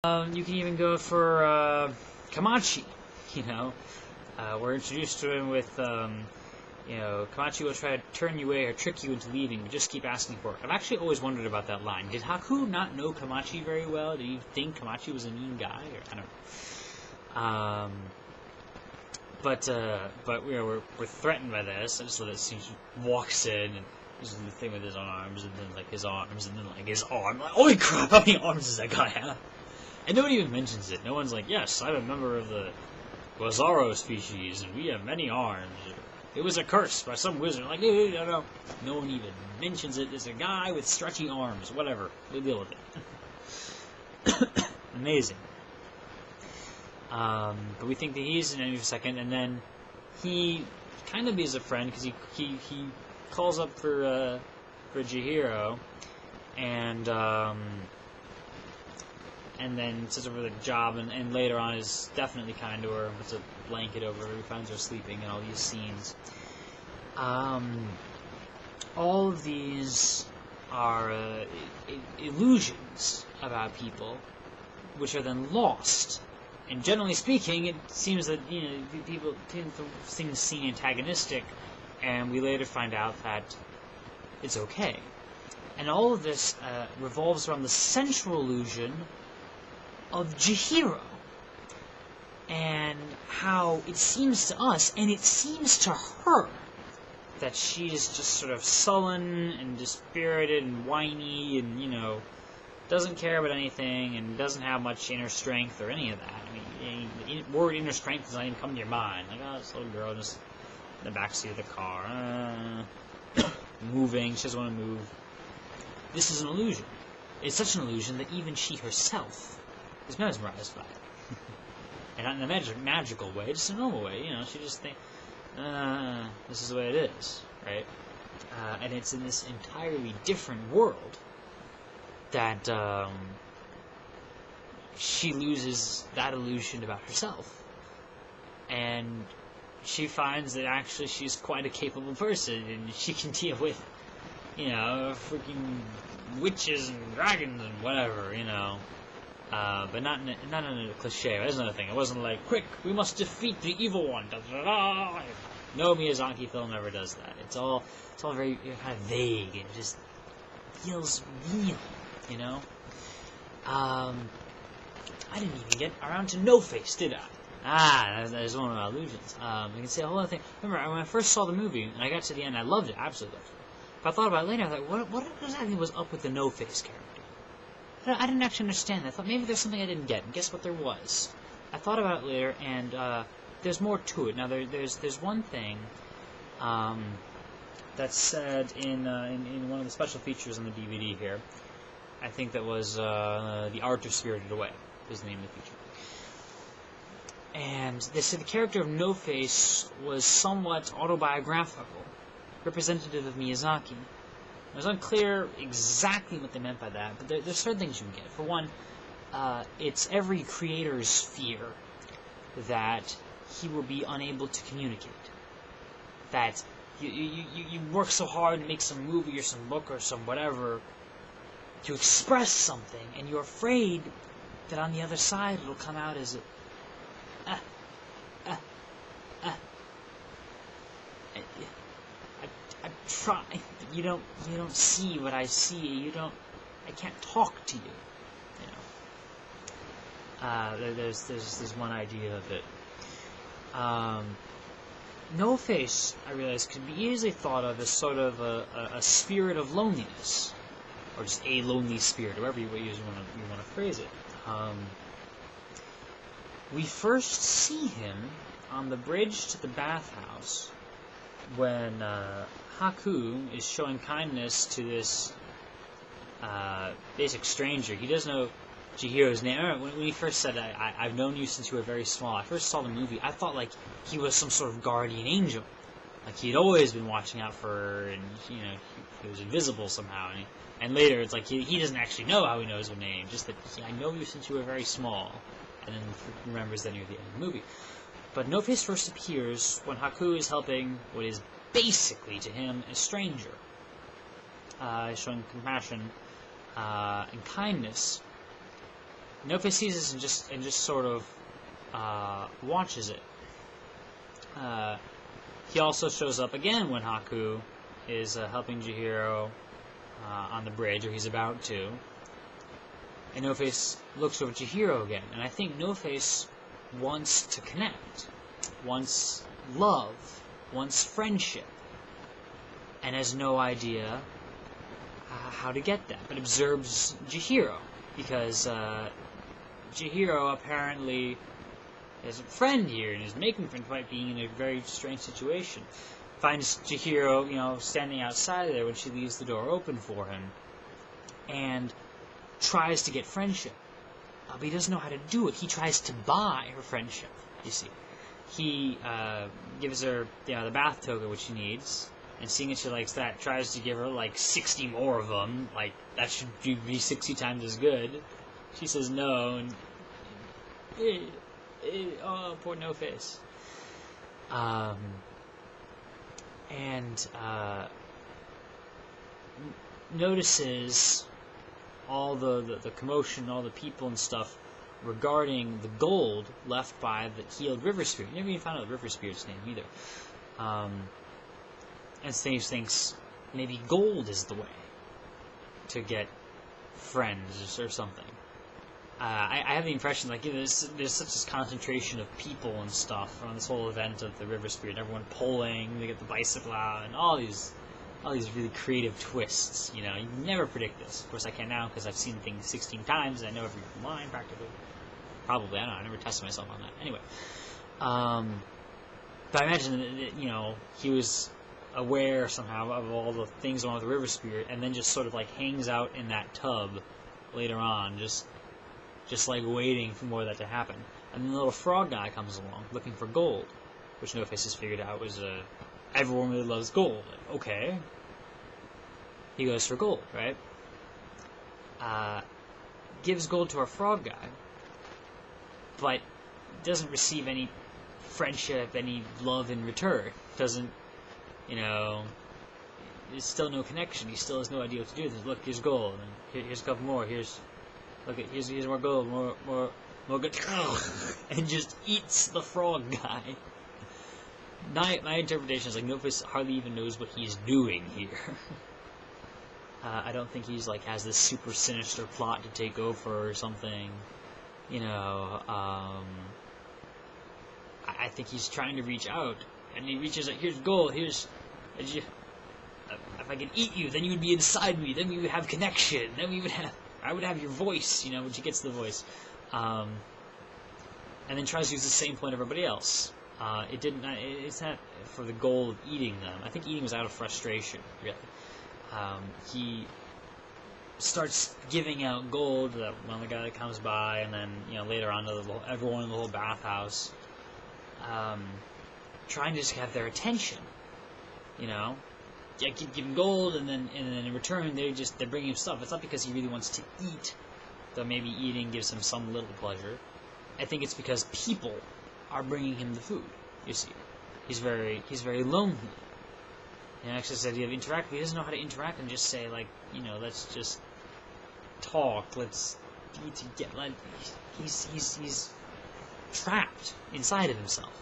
You can even go for Kamachi. You know, we're introduced to him with, you know, Kamachi will try to turn you away or trick you into leaving, but just keep asking for it. I've actually always wondered about that line. Did Haku not know Kamachi very well? Did he think Kamachi was a mean guy? Or, I don't know. But you know, we're threatened by this. I just love that scene. She walks in and there's the thing with his arms, and then like his arms, and then like his arm. Like, holy crap! How many arms does that guy have? And no one even mentions it. No one's like, yes, I'm a member of the Guazaro species, and we have many arms. It was a curse by some wizard. Like, no. No one even mentions it. There's a guy with stretchy arms. Whatever. We'll deal with it. Amazing. But we think that he's an enemy for a second, and then he kind of is a friend, because he calls up for Chihiro, and then sits over the job, and later on is definitely kind to her, puts a blanket over her, finds her sleeping, and all these scenes. All of these are illusions about people, which are then lost. And generally speaking, it seems that, you know, people tend to things seem antagonistic, and we later find out that it's okay. And all of this revolves around the central illusion of Chihiro, and how it seems to us, and it seems to her, that she is just sort of sullen and dispirited and whiny, and, you know, doesn't care about anything, and doesn't have much inner strength or any of that. I mean, the word inner strength does not even come to your mind. Like, oh, this little girl just in the backseat of the car, moving, she doesn't want to move. This is an illusion. It's such an illusion that even she herself is mesmerized by it. And not in a magical way, just a normal way, you know, she just thinks, this is the way it is, right? And it's in this entirely different world that she loses that illusion about herself. And she finds that actually she's quite a capable person, and she can deal with, you know, freaking witches and dragons and whatever, you know. But not in a cliche. That's another thing. It wasn't like, quick, we must defeat the evil one. Da, da, da. No Miyazaki film ever does that. It's all very kind of vague. It just feels real, you know. I didn't even get around to No Face, did I? That's one of my illusions. You can say a whole other thing. Remember, when I first saw the movie, and I got to the end, I loved it, absolutely loved it. But I thought about it later, I was like, what exactly was up with the No Face character? I didn't actually understand that. I thought maybe there's something I didn't get, and guess what there was? I thought about it later, and there's more to it. Now, there's one thing that's said in one of the special features on the DVD here. I think that was The Art of Spirited Away, is the name of the feature. And they said the character of No Face was somewhat autobiographical, representative of Miyazaki. It was unclear exactly what they meant by that, but there's certain things you can get. For one, it's every creator's fear that he will be unable to communicate. That you work so hard to make some movie or some book or some whatever to express something, and you're afraid that on the other side it'll come out as I try, but you don't see what I see. I can't talk to you. You know. There's one idea of it. No Face, I realize, could be easily thought of as sort of a spirit of loneliness, or just a lonely spirit, however you want to phrase it. We first see him on the bridge to the bathhouse when Haku is showing kindness to this basic stranger. He doesn't know Chihiro's name. I remember when he first said, I've known you since you were very small. I first saw the movie, I thought like he was some sort of guardian angel. Like he'd always been watching out for her, and, you know, he was invisible somehow. And later it's like he doesn't actually know how he knows her name, just that I know you since you were very small. And then remembers that near the end of the movie. But No Face first appears when Haku is helping what is basically to him a stranger, showing compassion and kindness. No-Face sees this and just sort of watches it. He also shows up again when Haku is helping Chihiro on the bridge, or he's about to. And No-Face looks over Chihiro again, and I think No-Face wants to connect, wants love, wants friendship, and has no idea how to get that, but observes Chihiro, because Chihiro apparently is a friend here, and is making friends by being in a very strange situation. Finds Chihiro, standing outside there when she leaves the door open for him, and tries to get friendship. But he doesn't know how to do it. He tries to buy her friendship, you see. He gives her the bath toga, which she needs, and seeing that she likes that, tries to give her like 60 more of them. Like, that should be 60 times as good. She says no, and oh, poor No-Face. Notices all the commotion, all the people and stuff regarding the gold left by the healed river spirit. You never even found out the river spirit's name either. And Sage thinks maybe gold is the way to get friends or something. I have the impression there's such a concentration of people and stuff on this whole event of the river spirit. Everyone pulling, they get the bicycle out, and all these really creative twists. You never predict this. Of course, I can now because I've seen things 16 times and I know every line practically. Probably, I don't know. I never tested myself on that. Anyway, but I imagine that he was aware somehow of all the things on with the river spirit, and then just sort of hangs out in that tub later on, just waiting for more of that to happen. And then the little frog guy comes along looking for gold, which No-Face has figured out was everyone really loves gold. Okay. He goes for gold, right? Gives gold to our frog guy, but doesn't receive any friendship, any love in return. Doesn't, there's still no connection. He still has no idea what to do with it. Look, here's gold, and here's a couple more. Here's more gold, more good. And just eats the frog guy. My interpretation is No-Face hardly even knows what he's doing here. I don't think he's has this super sinister plot to take over or something. I think he's trying to reach out, and he reaches out. Here's gold. If I could eat you, then you would be inside me. Then we would have connection. Then I would have your voice. When she gets the voice, and then tries to use the same point everybody else. It's not for the goal of eating them. I think eating was out of frustration, really. He starts giving out gold to that one other guy that comes by, and then later on to everyone in the whole bathhouse, trying to just have their attention. Keep giving gold, and then in return they're bringing him stuff. It's not because he really wants to eat, though maybe eating gives him some little pleasure. I think it's because people are bringing him the food. You see, he's very lonely. Actually, this idea of interact, he doesn't know how to interact and just say let's just talk. Let's be together. He's trapped inside of himself.